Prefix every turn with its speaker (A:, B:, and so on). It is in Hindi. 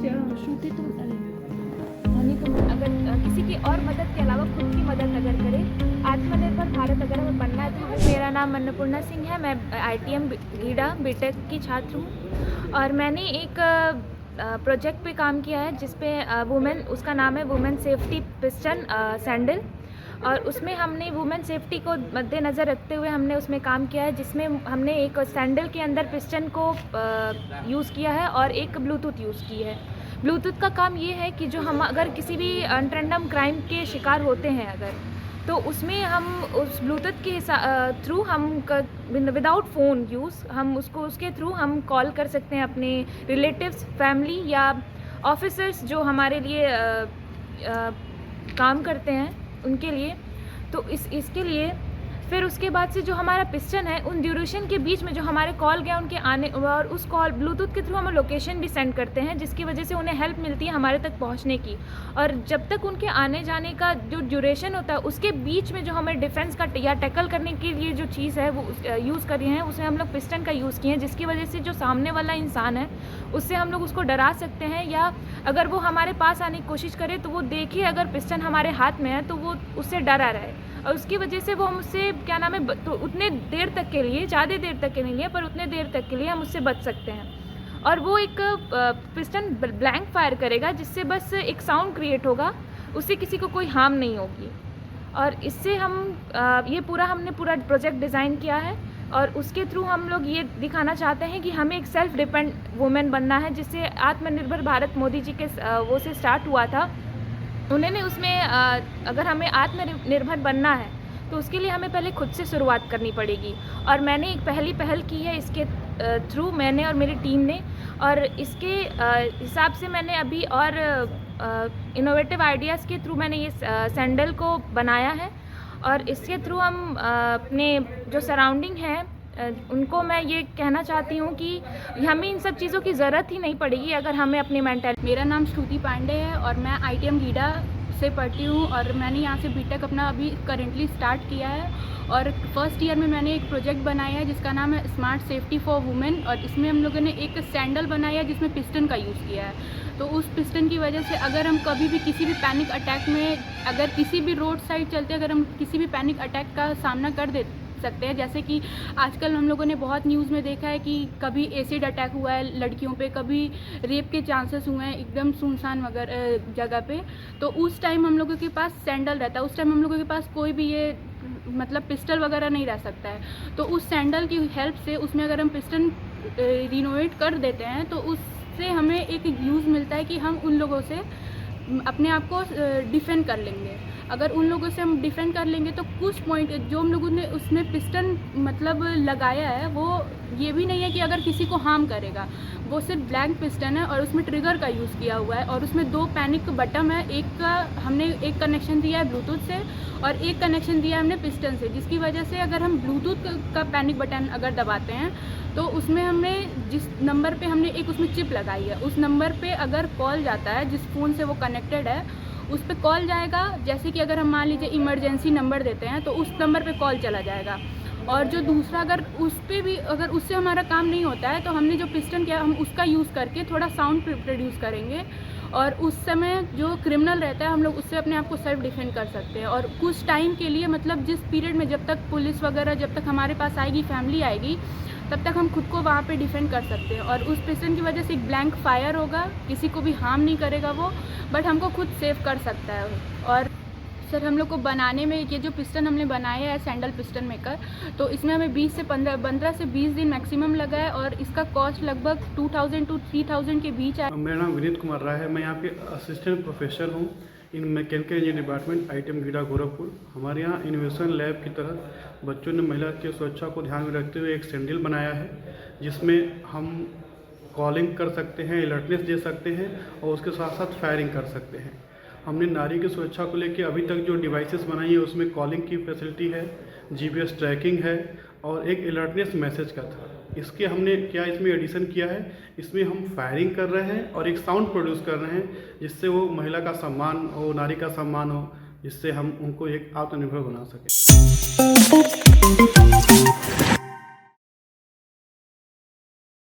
A: श्रुति तुम धनी तुम अगर किसी की और मदद के अलावा खुद की मदद अगर करें, आत्मनिर्भर भारत अगर हमें बनना है तो मेरा नाम अन्नपूर्णा सिंह है। मैं ITM गीडा बीटेक की छात्र हूँ और मैंने एक प्रोजेक्ट पे काम किया है जिसपे वुमेन, उसका नाम है वुमेन सेफ्टी पिस्टन सैंडल, और उसमें हमने वुमेन सेफ्टी को मद्देनज़र रखते हुए हमने उसमें काम किया है, जिसमें हमने एक सैंडल के अंदर पिस्टन को यूज़ किया है और एक ब्लूटूथ यूज़ की है। ब्लूटूथ का काम ये है कि जो हम अगर किसी भी अनरैंडम क्राइम के शिकार होते हैं अगर, तो उसमें हम उस ब्लूटूथ के थ्रू हम विदाउट फ़ोन यूज़ हम उसके थ्रू हम कॉल कर सकते हैं अपने रिलेटिव्स, फैमिली या ऑफिसर्स जो हमारे लिए काम करते हैं उनके लिए। तो इसके लिए फिर उसके बाद से जो हमारा पिस्टन है, उन ड्यूरेशन के बीच में जो हमारे कॉल गया उनके आने, और उस कॉल ब्लूटूथ के थ्रू हम लोकेशन भी सेंड करते हैं, जिसकी वजह से उन्हें हेल्प मिलती है हमारे तक पहुंचने की। और जब तक उनके आने जाने का जो ड्यूरेशन होता है उसके बीच में जो हमें डिफेंस का या टैकल करने के लिए जो चीज़ है वो यूज़ करी है, उसे हम लोग पिस्टन का यूज़ किए हैं, जिसकी वजह से जो सामने वाला इंसान है उससे हम लोग उसको डरा सकते हैं, या अगर वो हमारे पास आने की कोशिश करे तो वो देखे अगर पिस्टन हमारे हाथ में है तो वो उससे डरा रहे, और उसकी वजह से वो हम उससे क्या नाम है, तो उतने देर तक के लिए, ज़्यादा देर तक के नहीं है पर उतने देर तक के लिए हम उससे बच सकते हैं। और वो एक पिस्टन ब्लैंक फायर करेगा जिससे बस एक साउंड क्रिएट होगा, उससे किसी को कोई हार्म नहीं होगी। और इससे हम ये हमने पूरा प्रोजेक्ट डिज़ाइन किया है और उसके थ्रू हम लोग ये दिखाना चाहते हैं कि हमें एक सेल्फ डिपेंड वुमेन बनना है, जिससे आत्मनिर्भर भारत मोदी जी के वो से स्टार्ट हुआ था। उन्होंने उसमें अगर हमें आत्मनिर्भर बनना है तो उसके लिए हमें पहले खुद से शुरुआत करनी पड़ेगी, और मैंने एक पहल की है इसके थ्रू, मैंने और मेरी टीम ने। और इसके हिसाब से मैंने अभी और इनोवेटिव आइडियाज़ के थ्रू मैंने ये सैंडल को बनाया है, और इसके थ्रू हम अपने जो सराउंडिंग है उनको मैं ये कहना चाहती हूँ कि हमें इन सब चीज़ों की ज़रूरत ही नहीं पड़ेगी अगर हमें अपनी मेंटल।
B: मेरा नाम श्रुति पांडे है और मैं ITM गीडा से पढ़ती हूँ और मैंने यहाँ से बीटेक अपना अभी करेंटली स्टार्ट किया है। और फर्स्ट ईयर में मैंने एक प्रोजेक्ट बनाया है जिसका नाम है स्मार्ट सेफ्टी फॉर वुमेन, और इसमें हम लोगों ने एक सैंडल बनाया है जिसमें पिस्टन का यूज़ किया है। तो उस पिस्टन की वजह से अगर हम कभी भी किसी भी पैनिक अटैक में, अगर किसी भी रोड साइड चलते अगर हम किसी भी पैनिक अटैक का सामना कर सकते हैं, जैसे कि आजकल हम लोगों ने बहुत न्यूज़ में देखा है कि कभी एसिड अटैक हुआ है लड़कियों पे, कभी रेप के चांसेस हुए हैं एकदम सुनसान वगैरह जगह पे, तो उस टाइम हम लोगों के पास सैंडल रहता है। उस टाइम हम लोगों के पास कोई भी ये मतलब पिस्टल वगैरह नहीं रह सकता है, तो उस सैंडल की हेल्प से उसमें अगर हम पिस्टन रिनोवेट कर देते हैं तो उससे हमें एक यूज़ मिलता है कि हम उन लोगों से अपने आप को डिफेंड कर लेंगे। अगर उन लोगों से हम डिफेंड कर लेंगे तो कुछ पॉइंट जो हम लोगों ने उसमें पिस्टन मतलब लगाया है वो ये भी नहीं है कि अगर किसी को हार्म करेगा, वो सिर्फ ब्लैंक पिस्टन है और उसमें ट्रिगर का यूज़ किया हुआ है, और उसमें 2 पैनिक बटन है, एक का हमने एक कनेक्शन दिया है ब्लूटूथ से और एक कनेक्शन दिया है हमने पिस्टन से, जिसकी वजह से अगर हम ब्लूटूथ का पैनिक बटन अगर दबाते हैं तो उसमें हमने जिस नंबर पे हमने एक उसमें चिप लगाई है, उस नंबर पे अगर कॉल जाता है जिस फ़ोन से वो कनेक्टेड है उस पर कॉल जाएगा। जैसे कि अगर हम मान लीजिए इमरजेंसी नंबर देते हैं तो उस नंबर पे कॉल चला जाएगा। और जो दूसरा अगर उस पर भी अगर उससे हमारा काम नहीं होता है तो हमने जो पिस्टन किया हम उसका यूज़ करके थोड़ा साउंड प्रोड्यूस करेंगे, और उस समय जो क्रिमिनल रहता है हम लोग उससे अपने आप को सेल्फ डिफेंड कर सकते हैं। और कुछ टाइम के लिए मतलब जिस पीरियड में जब तक पुलिस वगैरह जब तक हमारे पास आएगी, फैमिली आएगी, तब तक हम खुद को वहाँ पे डिफेंड कर सकते हैं। और उस पिस्टन की वजह से एक ब्लैंक फायर होगा, किसी को भी हार्म नहीं करेगा वो, बट हमको खुद सेव कर सकता है। और सर हम लोग को बनाने में ये जो पिस्टन हमने बनाया है सैंडल पिस्टन मेकर, तो इसमें हमें 15 से 20 दिन मैक्सिमम लगा है और इसका कॉस्ट लगभग 2000 to 3000 के बीच है।
C: मेरा नाम विनीत कुमार राय है, मैं यहाँ पे असिस्टेंट प्रोफेसर हूँ इन mechanical engineering department ITM GIDA Gorakhpur. हमारे यहाँ इनोवेशन लैब की तरह बच्चों ने महिला की सुरक्षा को ध्यान में रखते हुए एक सैंडल बनाया है जिसमें हम कॉलिंग कर सकते हैं, अलर्टनेस दे सकते हैं और उसके साथ साथ फायरिंग कर सकते हैं। हमने नारी की सुरक्षा को लेकर अभी तक जो डिवाइसेस बनाई है उसमें कॉलिंग की फैसिलिटी है, GPS ट्रैकिंग है और एक अलर्टनेस मैसेज का था। इसके हमने क्या इसमें एडिशन किया है, इसमें हम फायरिंग कर रहे हैं और एक साउंड प्रोड्यूस कर रहे हैं जिससे वो महिला का सम्मान हो, नारी का सम्मान हो, जिससे हम उनको एक आत्मनिर्भर बना सकें।